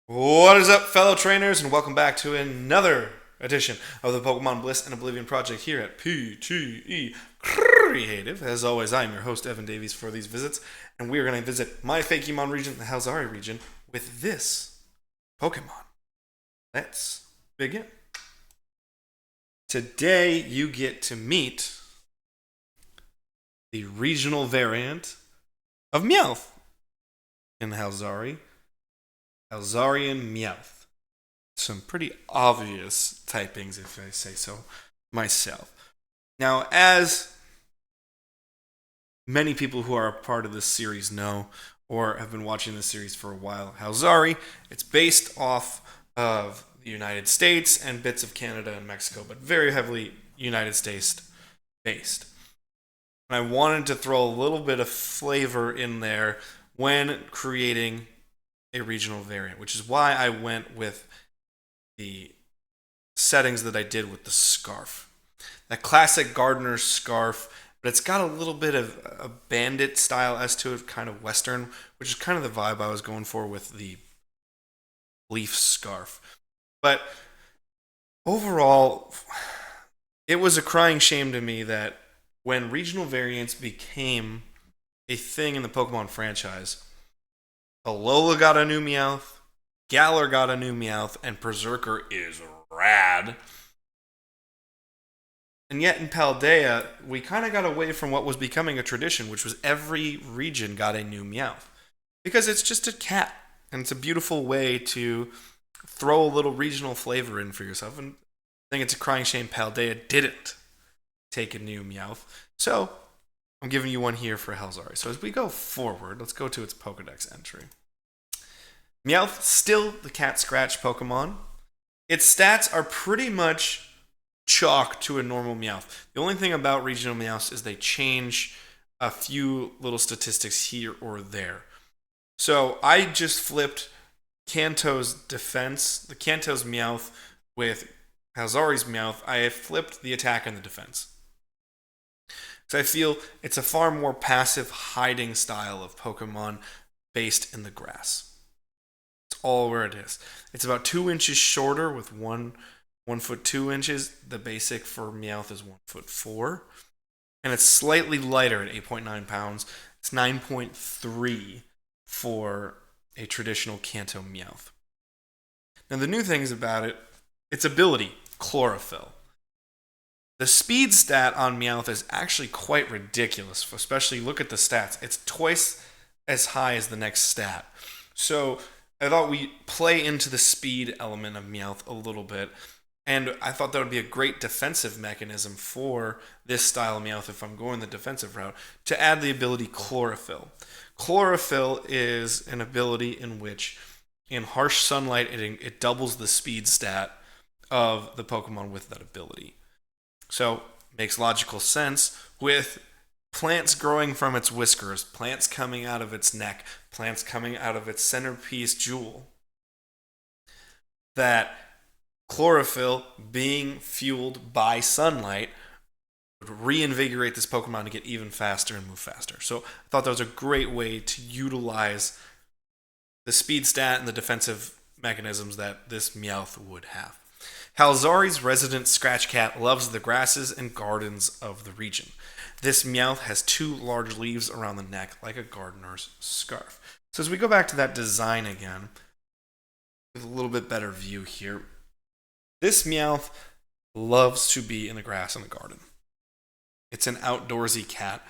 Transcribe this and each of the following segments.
What is up, fellow trainers, and welcome back to another edition of the Pokemon Bliss and Oblivion project here at PTE Creative. As always, I am your host, Evan Davies, for these visits, and we are going to visit my Fakemon region, the Halzari region, with this Pokemon. Let's begin. Today, you get to meet the regional variant of Meowth in Halzari. Halzarian Meowth. Some pretty obvious typings, if I say so myself. Now, as many people who are a part of this series know, or have been watching this series for a while, Halzari, it's based off of the United States and bits of Canada and Mexico, but very heavily United States based. And I wanted to throw a little bit of flavor in there when creating a regional variant, which is why I went with the settings that I did with the scarf. That classic gardener scarf, but it's got a little bit of a bandit style as to it, kind of western, which is kind of the vibe I was going for with the leaf scarf. But overall, it was a crying shame to me that when regional variants became a thing in the Pokemon franchise, Alola got a new Meowth, Galar got a new Meowth, and Berserker is rad. And yet in Paldea, we kind of got away from what was becoming a tradition, which was every region got a new Meowth. Because it's just a cat, and it's a beautiful way to throw a little regional flavor in for yourself. And I think it's a crying shame Paldea didn't take a new Meowth. So I'm giving you one here for Halzari. So as we go forward, let's go to its Pokedex entry. Meowth, still the cat scratch Pokemon. Its stats are pretty much chalk to a normal Meowth. The only thing about regional Meowths is they change a few little statistics here or there. So I just flipped Kanto's defense, the Kanto's Meowth with Halzari's Meowth. I have flipped the attack and the defense. So I feel it's a far more passive hiding style of Pokemon based in the grass. It's all where it is. It's about 2 inches shorter with 1 foot 2 inches. The basic for Meowth is 1 foot 4. And it's slightly lighter at 8.9 pounds. It's 9.3 for a traditional Kanto Meowth. Now the new things about it, its ability, Chlorophyll. The speed stat on Meowth is actually quite ridiculous, especially look at the stats. It's twice as high as the next stat. So I thought we play into the speed element of Meowth a little bit, and I thought that would be a great defensive mechanism for this style of Meowth if I'm going the defensive route, to add the ability Chlorophyll. Chlorophyll is an ability in which, in harsh sunlight, it doubles the speed stat of the Pokemon with that ability. So, makes logical sense with plants growing from its whiskers, plants coming out of its neck, plants coming out of its centerpiece jewel. That chlorophyll being fueled by sunlight would reinvigorate this Pokemon to get even faster and move faster. So, I thought that was a great way to utilize the speed stat and the defensive mechanisms that this Meowth would have. Halzari's resident Scratch Cat loves the grasses and gardens of the region. This Meowth has 2 large leaves around the neck, like a gardener's scarf. So as we go back to that design again, with a little bit better view here, this Meowth loves to be in the grass in the garden. It's an outdoorsy cat.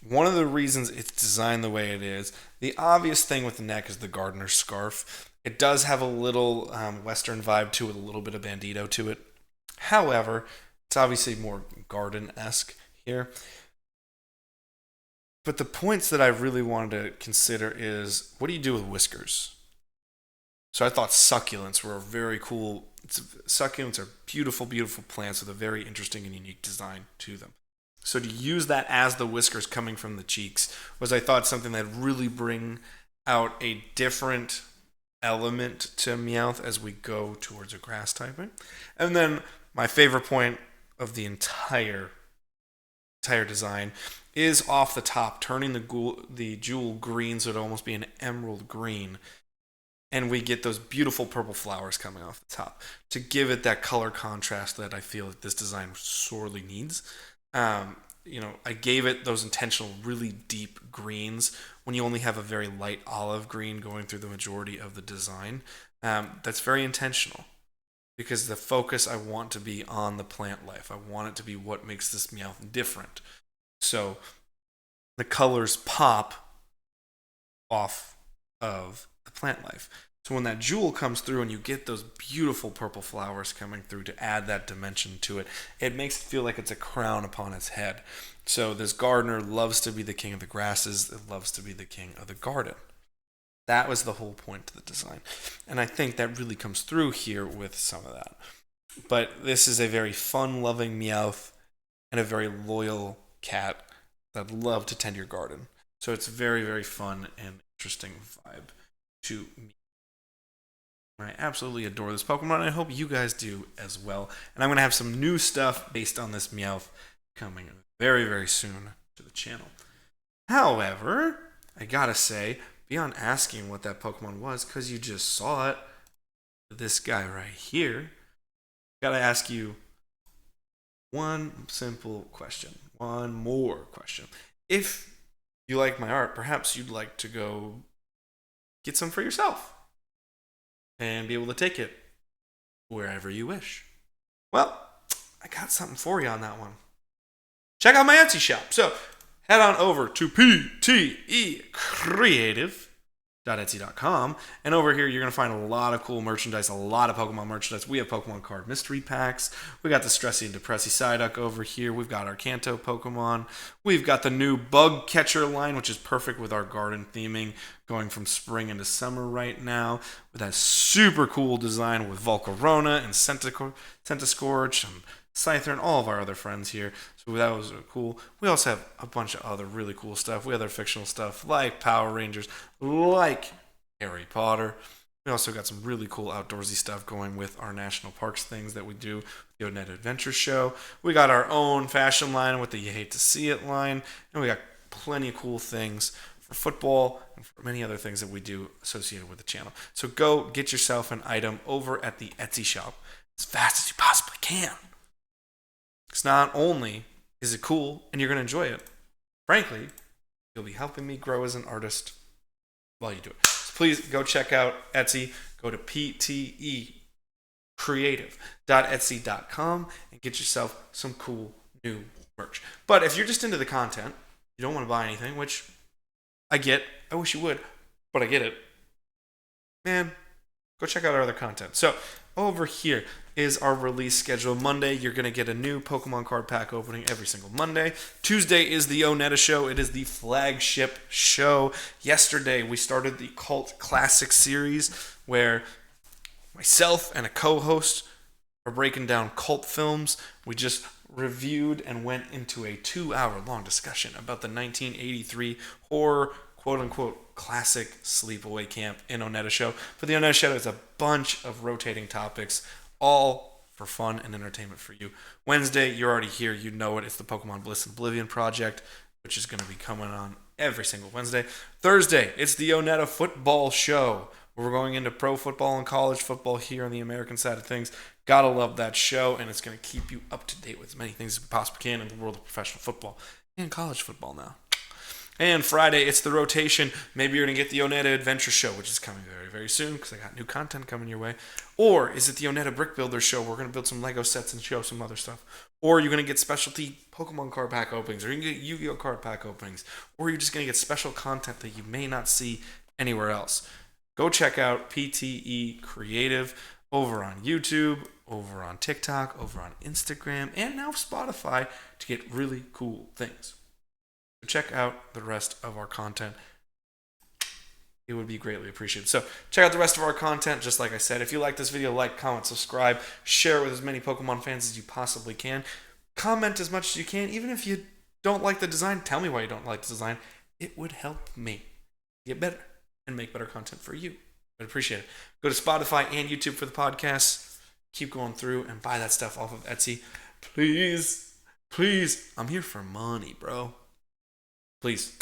One of the reasons it's designed the way it is, the obvious thing with the neck is the gardener's scarf. It does have a little Western vibe to it, a little bit of bandito to it. However, it's obviously more garden-esque here. But the points that I really wanted to consider is, what do you do with whiskers? So I thought succulents were a very cool. Succulents are beautiful, beautiful plants with a very interesting and unique design to them. So to use that as the whiskers coming from the cheeks was, I thought, something that would really bring out a different element to Meowth as we go towards a grass typing. And then my favorite point of the entire design is off the top, turning the jewel green so it'd almost be an emerald green. and we get those beautiful purple flowers coming off the top to give it that color contrast that I feel that this design sorely needs. I gave it those intentional, really deep greens when you only have a very light olive green going through the majority of the design. That's very intentional because the focus I want to be on the plant life. I want it to be what makes this Meowth different. So the colors pop off of the plant life. So when that jewel comes through and you get those beautiful purple flowers coming through to add that dimension to it, it makes it feel like it's a crown upon its head. So this gardener loves to be the king of the grasses. It loves to be the king of the garden. That was the whole point of the design. And I think that really comes through here with some of that. But this is a very fun-loving Meowth and a very loyal cat that love to tend your garden. So it's very, very fun and interesting vibe to me. I absolutely adore this Pokemon, and I hope you guys do as well. And I'm going to have some new stuff based on this Meowth coming very, very soon to the channel. However, I gotta say, beyond asking what that Pokemon was, because you just saw it, this guy right here, gotta ask you one simple question. One more question. If you like my art, perhaps you'd like to go get some for yourself and be able to take it wherever you wish. Well, I got something for you on that one. Check out my Etsy shop. So head on over to ptecreative.etsy.com, and over here you're going to find a lot of cool merchandise, a lot of Pokemon merchandise. We have Pokemon card mystery packs. We got the Stressy and Depressy Psyduck over here. We've got our Kanto Pokemon. We've got the new Bug Catcher line, which is perfect with our garden theming, going from spring into summer right now, with that super cool design with Volcarona and Centiskorch and Scyther and all of our other friends here. So that was cool. We also have a bunch of other really cool stuff. We have other fictional stuff like Power Rangers, like Harry Potter. We also got some really cool outdoorsy stuff going with our national parks things that we do, the Onetta Adventure Show. We got our own fashion line with the You Hate to See It line. And we got plenty of cool things for football and for many other things that we do associated with the channel. So go get yourself an item over at the Etsy shop as fast as you possibly can. Because not only is it cool and you're going to enjoy it, frankly, you'll be helping me grow as an artist while you do it. So please go check out Etsy. Go to ptecreative.etsy.com and get yourself some cool new merch. But if you're just into the content, you don't want to buy anything, which I get. I wish you would, but I get it. Man, go check out our other content. So over here is our release schedule. Monday, you're going to get a new Pokemon card pack opening every single Monday. Tuesday is the Onetta show. It is the flagship show. Yesterday, we started the Cult Classic series where myself and a co-host are breaking down cult films. We just reviewed and went into a 2-hour-long discussion about the 1983 horror quote-unquote classic sleepaway camp in Onetta Show. But the Onetta Show is a bunch of rotating topics, all for fun and entertainment for you. Wednesday, you're already here. You know it. It's the Pokemon Bliss and Oblivion project, which is going to be coming on every single Wednesday. Thursday, it's the Onetta Football Show, where we're going into pro football and college football here on the American side of things. Gotta love that show, and it's going to keep you up to date with as many things as we possibly can in the world of professional football and college football now. And Friday, it's the rotation. Maybe you're going to get the Onetta Adventure Show, which is coming very, very soon because I got new content coming your way. Or is it the Onetta Brick Builder Show? We're going to build some Lego sets and show some other stuff. Or you're going to get specialty Pokemon card pack openings, or you can get Yu-Gi-Oh card pack openings, or you're just going to get special content that you may not see anywhere else. Go check out PTE Creative over on YouTube, over on TikTok, over on Instagram, and now Spotify to get really cool things. Check out the rest of our content. It would be greatly appreciated. So check out the rest of our content. Just like I said, if you like this video, like, comment, subscribe, share it with as many Pokemon fans as you possibly can. Comment as much as you can. Even if you don't like the design, tell me why you don't like the design. It would help me get better and make better content for you. I'd appreciate it. Go to Spotify and YouTube for the podcast. Keep going through and buy that stuff off of Etsy. Please, please. I'm here for money, bro. Please,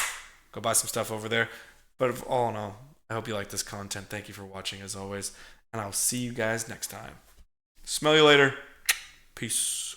go buy some stuff over there. But all in all, I hope you like this content. Thank you for watching as always. And I'll see you guys next time. Smell you later. Peace.